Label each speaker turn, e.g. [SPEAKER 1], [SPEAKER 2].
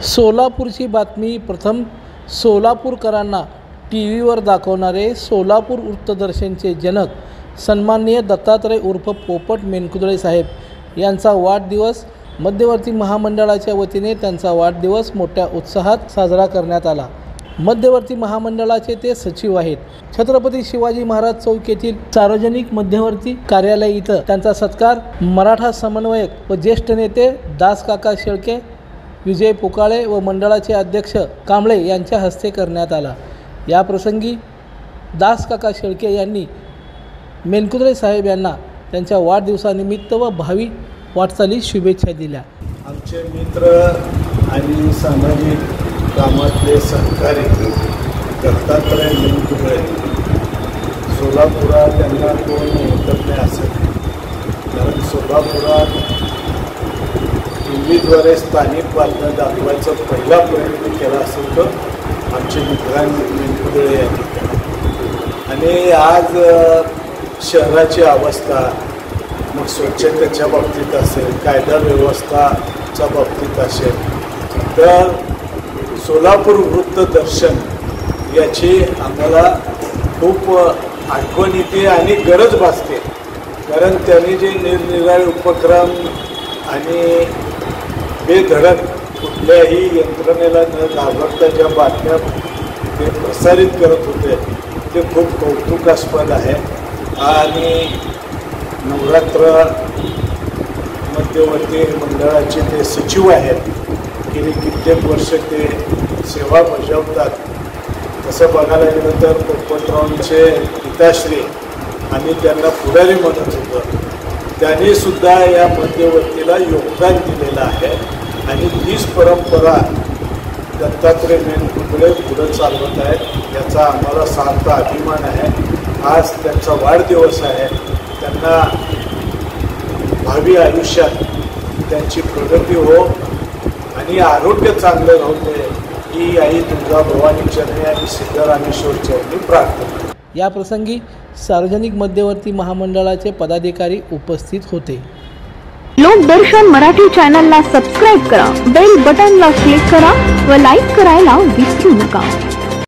[SPEAKER 1] सोलापूरची बातमी प्रथम सोलापूरकरांना टीव्हीवर दाखवणारे सोलापूर वृत्तदर्शनचे जनक सन्माननीय दत्तात्रय उर्फ पोपट मेनकुदळे साहेब यांचा वाढदिवस मध्यवर्ती महामंडळाच्या वतीने त्यांचा वाढदिवस मोठ्या उत्साहात साजरा करण्यात आला। मध्यवर्ती महामंडळाचे ते सचिव आहेत। छत्रपती शिवाजी महाराज चौक येथील सार्वजनिक मध्यवर्ती कार्यालय इथं त्यांचा सत्कार मराठा समन्वयक व ज्येष्ठ नेते दासकाका शेळके, विजय पुकाळे व मंडळाचे अध्यक्ष कांबळे यांच्या हस्ते करण्यात आला। या प्रसंगी दासकाका शेळके यांनी मेनकुदळे साहेब यांना त्यांच्या वाढदिवसानिमित्त व भावी वाटचालीस शुभेच्छा दिल्या।
[SPEAKER 2] आमचे मित्र आणि सामाजिक कामातले सहकारी दत्तात्रय मेनकुदळे सोलापुरात त्यांना कोण ओळखत नाही असेल, कारण सोलापुरात टीव्हीद्वारे स्थानिक बातम्या दाखवायचा पहिला प्रयत्न केला असेल तर आमचे मित्र मेनकुदळे यांनी केला। आणि आज शहराची अवस्था मग स्वच्छतेच्या बाबतीत असेल, कायदा व्यवस्थाच्या बाबतीत असेल, तर सोलापूर वृत्तदर्शन याची आम्हाला खूप आठवण येते आणि गरज भासते। कारण त्यांनी जे निरनिराळे उपक्रम आणि बेधडक कुठल्याही यंत्रणेला न घाबरता ज्या बातम्या ते प्रसारित करत होते ते खूप कौतुकास्पद आहे। आणि नवरात्र मध्यवर्ती मंडळाचे ते सचिव आहेत, गेली कित्येक वर्ष ते सेवा बजावतात। तसं बघायला गेलं तर पोपटरावांचे पिताश्री आणि त्यांना पुढारी म्हणत होतं, त्यांनीसुद्धा या मध्यवर्तीला योगदान दिलेलं आहे आणि तीच परंपरा दत्तात्रय मेनकुदळे पुढे चालवत आहेत, याचा आम्हाला सार्थ अभिमान आहे। आज त्यांचा वाढदिवस आहे, त्यांना भावी आयुष्यात त्यांची प्रगती हो आणि आरोग्य चांगलं राहू दे ही आई तुळजा भवानी चरणी आणि सिद्धरामेश्वर चरणी प्रार्थना।
[SPEAKER 1] या प्रसंगी सार्वजनिक मध्यवर्ती महामंडळाचे पदाधिकारी उपस्थित होते।
[SPEAKER 3] लोकदर्शन मराठी चॅनलला सबस्क्राइब करा, बेल बटनला क्लिक करा व लाईक करायला विसरू नका।